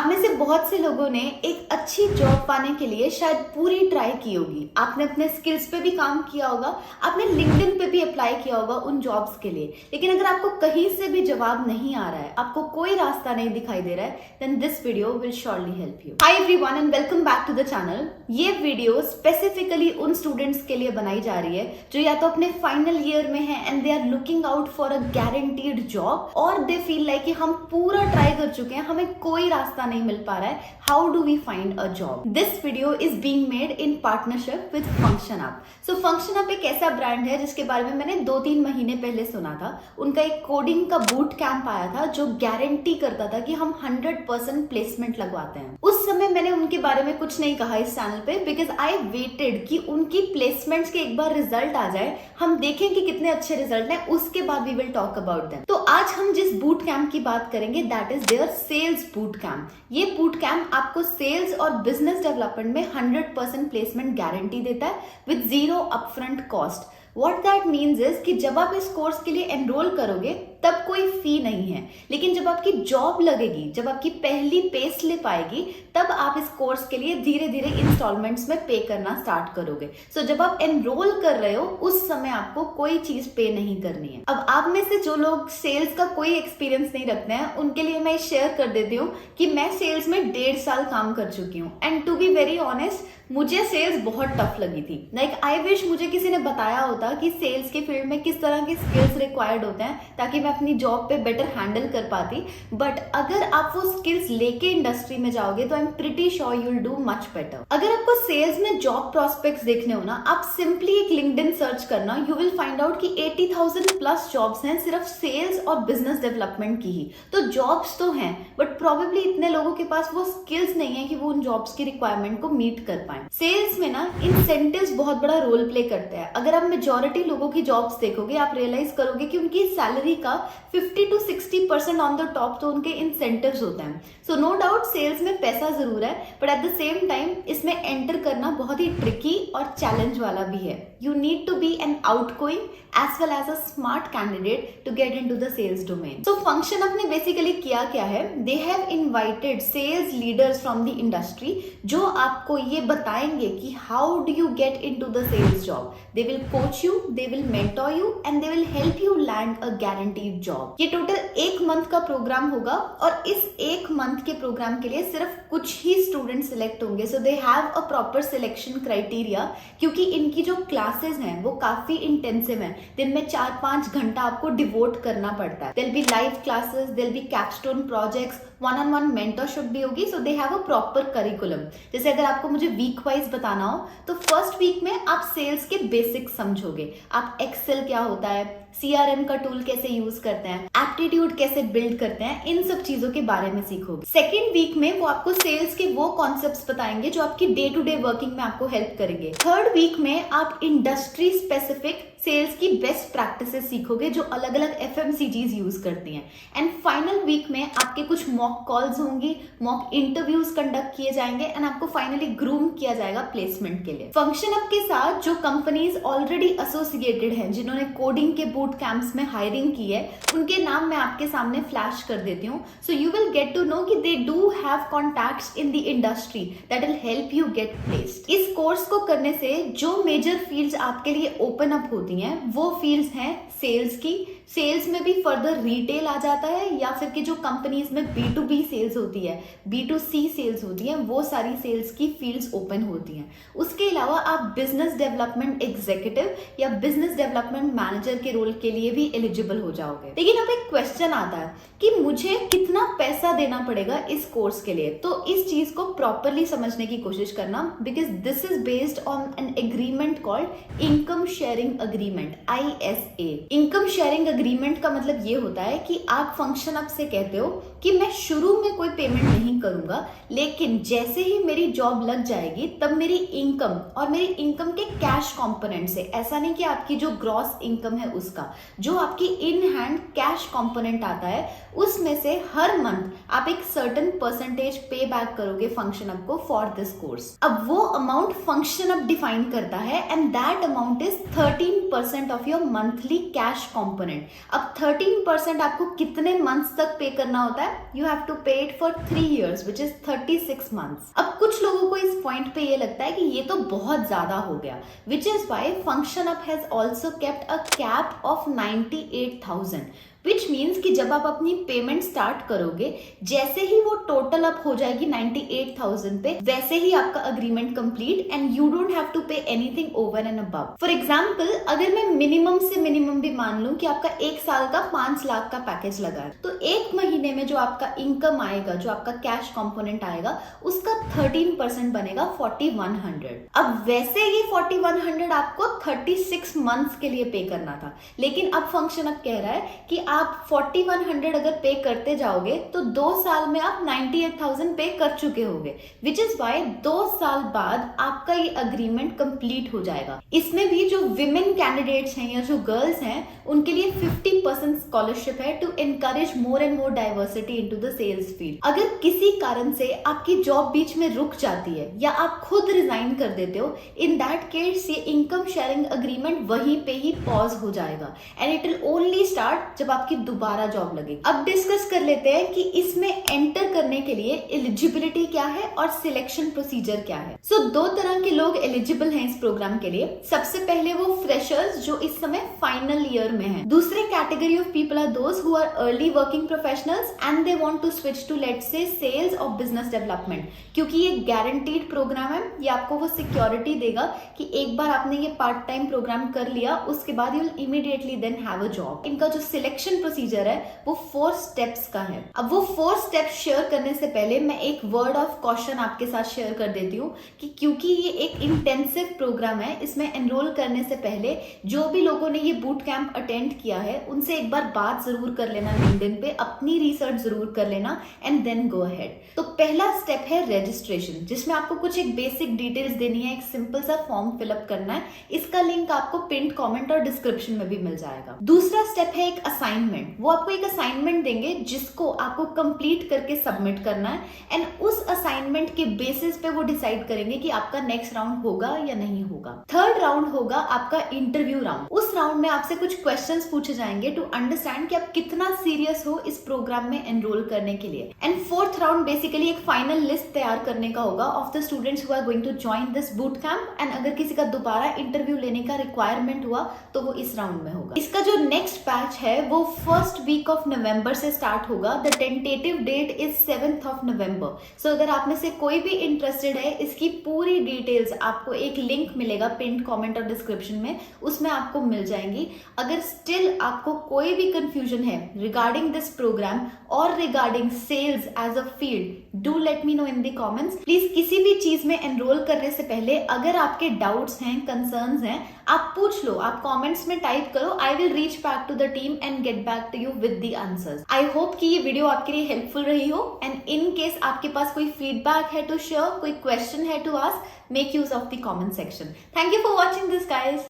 में से बहुत से लोगों ने एक अच्छी जॉब पाने के लिए शायद पूरी ट्राई की होगी। आपने अपने स्किल्स पे भी काम किया होगा, आपने लिंक्डइन पे भी अप्लाई किया होगा उन जॉब्स के लिए। लेकिन अगर आपको कहीं से भी जवाब नहीं आ रहा है, आपको कोई रास्ता नहीं दिखाई दे रहा है, then this video will surely help you. Hi everyone and welcome back to the channel. ये वीडियो स्पेसिफिकली उन स्टूडेंट्स के लिए बनाई जा रही है जो या तो अपने फाइनल ईयर में है and they are looking out for a guaranteed job, और दे फील लाइक कि हम पूरा ट्राई कर चुके हैं, हमें कोई रास्ता नहीं मिल पा रहा है। How do we find a job? This video is being made in partnership with function app. So function app एक ऐसा ब्रांड है जिसके बारे में मैंने 2-3 महीने पहले सुना था। उनका एक कोडिंग का बूट कैंप आया था जो गारंटी करता था कि हम 100% प्लेसमेंट लगवाते हैं। उस समय मैंने उनके बारे में कुछ नहीं कहा इस चैनल पे, बिकॉज आई वेटेड कि उनकी प्लेसमेंट्स के एक बार रिजल्ट आ जाए, हम देखें कि कितने अच्छे रिजल्ट हैं, उसके बाद we will talk about them. तो आज हम जिस बूट कैंप की बात करेंगे that is their sales boot camp. ये बूट कैंप आपको सेल्स और बिजनेस डेवलपमेंट में 100% प्लेसमेंट गारंटी देता है with zero upfront cost. What that means is कि जब आप इस कोर्स के लिए एनरोल करोगे तब कोई फी नहीं है, लेकिन जब आपकी जॉब लगेगी, जब आपकी पहली पे स्लिप आएगी, तब आप इस कोर्स के लिए धीरे धीरे इंस्टॉलमेंट्स में पे करना स्टार्ट करोगे। सो जब आप एनरोल कर रहे हो उस समय आपको कोई चीज पे नहीं करनी है। अब आप में से जो लोग सेल्स का कोई एक्सपीरियंस नहीं रखते हैं उनके लिए मैं शेयर कर देती हूँ कि मैं सेल्स में 1.5 साल काम कर चुकी हूँ, and to be very honest मुझे सेल्स बहुत टफ लगी थी। लाइक आई विश मुझे किसी ने बताया होता कि सेल्स के फील्ड में किस तरह के स्किल्स रिक्वायर्ड होते हैं ताकि मैं अपनी जॉब पे बेटर हैंडल कर पाती। बट अगर आप वो स्किल्स लेके इंडस्ट्री में जाओगे तो I am pretty sure you will do much better. अगर आपको सेल्स में जॉब प्रोस्पेक्ट्स देखने हो ना, आप सिंपली एक लिंक्डइन सर्च करना, यू विल फाइंड आउट कि 80,000 प्लस जॉब्स हैं सिर्फ सेल्स और बिजनेस डेवलपमेंट की ही। तो जॉब्स तो हैं बट प्रोबेबली इतने लोगों के पास वो स्किल्स नहीं है कि वो उन जॉब्स की रिक्वायरमेंट को मीट कर पाए। सेल्स में ना इंसेंटिव्स बहुत बड़ा रोल प्ले करते हैं। अगर आप मेजॉरिटी लोगों की जॉब्स देखोगे आप रियलाइज करोगे कि उनकी सैलरी का 50 to 60% ऑन द टॉप तो उनके इंसेंटिव्स होते हैं। सो नो डाउट सेल्स में पैसा जरूर है, but at the same time इसमें एंटर करना बहुत ही ट्रिकी और चैलेंज वाला भी है। You need to be an outgoing as well as a smart candidate to get into the sales domain. So function Up ने बेसिकली किया क्या है, they have invited sales leaders from the industry जो आपको ये बताएंगे कि how do you get into the sales job. They will coach you, they will mentor you and they will help you land a guaranteed job. ये total 1 month का programme होगा और इस 1 मंथ के प्रोग्राम के लिए सिर्फ कुछ ही स्टूडेंट सिलेक्ट होंगे। So they have a proper selection criteria, क्योंकि इनकी जो क्लासेस हैं वो काफी इंटेंसिव हैं। दिन में 4-5 घंटा आपको डिवोट करना पड़ता है। There be live classes, there be capstone projects, 1-on-1 mentorship भी होगी। So they have a proper curriculum. जैसे अगर आपको मुझे वीक वाइज बताना हो तो फर्स्ट वीक में आप सेल्स के बेसिक्स समझोगे। आप एक्सेल क्या होता है, CRM का टूल कैसे यूज करते हैं, एप्टीट्यूड कैसे बिल्ड करते हैं, इन सब चीजों के बारे में सीखोगे। सेकेंड वीक में वो आपको सेल्स के वो कॉन्सेप्ट्स बताएंगे जो आपकी डे टू डे वर्किंग में आपको हेल्प करेंगे। थर्ड वीक में आप इंडस्ट्री स्पेसिफिक सेल्स की बेस्ट प्रैक्टिसेस सीखोगे जो अलग अलग FMCGs यूज करती हैं। एंड फाइनल वीक में आपके कुछ मॉक कॉल्स होंगी, मॉक इंटरव्यूज कंडक्ट किए जाएंगे एंड आपको फाइनली ग्रूम किया जाएगा प्लेसमेंट के लिए। फंक्शन ऐप के साथ जो कंपनीज ऑलरेडी एसोसिएटेड हैं, जिन्होंने कोडिंग के बूट कैंप्स में हायरिंग की है, उनके नाम मैं आपके सामने फ्लैश कर देती हूँ। So you will get to know कि they do have contacts in the industry that will help you get placed. इस कोर्स को करने से जो मेजर फील्ड्स आपके लिए ओपन अप होती हैं वो फील्ड्स हैं सेल्स की। सेल्स में भी फर्दर रिटेल आ जाता है, या फिर कि जो कंपनीज में B2B सेल्स होती है, B2C सेल्स होती है, वो सारी सेल्स की फील्ड्स ओपन होती हैं। उसके अलावा आप बिजनेस डेवलपमेंट एग्जीक्यूटिव या बिजनेस डेवलपमेंट मैनेजर के रोल के लिए भी एलिजिबल हो जाओगे। लेकिन अब एक क्वेश्चन आता है कि मुझे कितना पैसा देना पड़ेगा इस कोर्स के लिए। तो इस चीज को प्रॉपरली समझने की कोशिश करना, because this is based on an agreement called income sharing agreement, ISA। Income sharing agreement का मतलब ये होता है कि आप फंक्शन ऐप से कहते हो कि मैं शुरू में कोई पेमेंट नहीं करूंगा, लेकिन जैसे ही मेरी जॉब लग जाएगी तब मेरी इनकम और मेरी इनकम के कैश कंपोनेंट से, ऐसा नहीं कि आपकी जो ग्रॉस इनकम है उसका, जो आपकी इन हैंड कैश कंपोनेंट आता है उसमें से हर मंथ आप एक सर्टेन परसेंटेज पे बैक करोगे फंक्शन ऐप को फॉर दिस कोर्स। अब वो अमाउंट फंक्शन ऐप डिफाइन करता है and that amount is 13% of your monthly cash component. अब 13% आपको कितने मंथ्स तक पे करना होता है? यू हैव टू पे it for 3 years। years, which is 36 months. अब कुछ लोगों को इस पॉइंट पे ये लगता है कि ये तो बहुत ज्यादा हो गया, which is why FunctionUp has also kept a cap of 98,000. Which means कि जब आप अपनी पेमेंट स्टार्ट करोगे, जैसे ही वो टोटल अप हो जाएगी 98,000 पे, वैसे ही आपका agreement complete and you don't have to pay anything over and above. For example, अगर मैं मिनिमम से मिनिमम भी मान लूं कि आपका एक साल का 5 लाख का पैकेज लगा है, तो एक महीने में जो आपका इनकम आएगा, जो आपका कैश कंपोनेंट आएगा, उसका 13% बनेगा 4100. अब वैसे ही 4100 आपको 36 मंथ्स के लिए पे करना था, लेकिन अब FunctionUp कह रहा है कि आप 4100 अगर पे करते जाओगे तो 2 साल में आप 98,000 पे कर चुके होगे, विच इज वाई 2 साल बाद आपका ये अग्रीमेंट कंप्लीट हो जाएगा. इसमें भी जो विमेन कैंडिडेट्स हैं या जो गर्ल्स हैं, उनके लिए 50% स्कॉलरशिप है to encourage more and more diversity into the sales field. अगर किसी कारण से आपकी जॉब बीच में रुक जाती है या आप खुद रिजाइन कर देते हो, इन दैट केस ये इनकम शेयरिंग अग्रीमेंट वहीं पे ही पॉज हो जाएगा and it will only start जब आपकी दोबारा जॉब लगेगी. अब डिस्कस कर लेते हैं कि इसमें एंटर करने के लिए एलिजिबिलिटी क्या है और सिलेक्शन प्रोसीजर क्या है. सो 2 तरह के लोग एलिजिबल हैं इस प्रोग्राम के लिए. सबसे पहले वो फ्रेशर्स जो इस समय फाइनल ईयर में हैं. दूसरे category of people are those who are early working professionals and they want to switch to let's say sales और बिजनेस डेवलपमेंट, क्योंकि ये गारंटीड प्रोग्राम है. ये आपको वो सिक्योरिटी देगा कि एक बार आपने ये पार्ट टाइम प्रोग्राम कर लिया, उसके बाद you will immediately then have a job. इनका जो सिलेक्शन प्रोसीजर है वो 4 स्टेप्स का है. अब वो 4 स्टेप्स शेयर करने से पहले मैं एक वर्ड ऑफ कॉशन आपके साथ शेयर कर देती हूँ कि क्योंकि ये एक इंटेंसिव प्रोग्राम है, इसमें एनरोल करने से पहले जो भी लोगों ने ये बूट कैंप अटेंड किया है उनसे एक बार बात जरूर कर लेना लिंक्डइन पे, अपनी रिसर्च जरूर कर लेना एंड देन गो अहेड. तो पहला स्टेप है रजिस्ट्रेशन, जिसमें आपको कुछ एक बेसिक डिटेल्स देनी है, एक सिंपल सा फॉर्म फिलअप करना है. इसका लिंक आपको पिन कमेंट और डिस्क्रिप्शन में भी मिल जाएगा. दूसरा स्टेप है एक असाइनमेंट. वो आपको एक असाइनमेंट देंगे जिसको आपको कंप्लीट करके सबमिट करना है एंड उस असाइनमेंट के बेसिस पे वो डिसाइड करेंगे कि आपका नेक्स्ट राउंड होगा या नहीं होगा. थर्ड राउंड होगा आपका इंटरव्यू राउंड. उस राउंड में आपसे कुछ क्वेश्चंस पूछे जाएंगे टू अंडरस्टैंड कि आप कितना सीरियस हो इस प्रोग्राम में एनरोल करने के लिए. एंड फोर्थ राउंड बेसिकली एक फाइनल लिस्ट तैयार करने का होगा of the students who are going to join this boot camp and अगर किसी का दोबारा इंटरव्यू लेने का रिक्वायरमेंट हुआ तो वो इस राउंड में होगा. इसका जो नेक्स्ट बैच है वो फर्स्ट वीक ऑफ नवंबर से स्टार्ट होगा. The tentative date is 7th of November. So अगर आप में से कोई भी इंटरेस्टेड है, इसकी पूरी डिटेल्स आपको एक लिंक मिलेगा पिन कमेंट और डिस्क्रिप्शन में, उसमें आपको मिल जाएंगी. अगर स्टिल आपको कोई भी कंफ्यूजन है रिगार्डिंग दिस प्रोग्राम और regarding sales as a field, do let me know in the comments. Please किसी भी चीज में एनरोल करने से पहले अगर आपके डाउट्स हैं, कंसर्न्स हैं, आप पूछ लो, आप कमेंट्स में टाइप करो. I will reach back to the team and get back to you with the answers. I hope कि ये वीडियो आपके लिए हेल्पफुल रही हो एंड इन केस आपके पास कोई फीडबैक है टू शेयर, कोई क्वेश्चन है to ask, make use of the comment section. Thank you for watching this guys.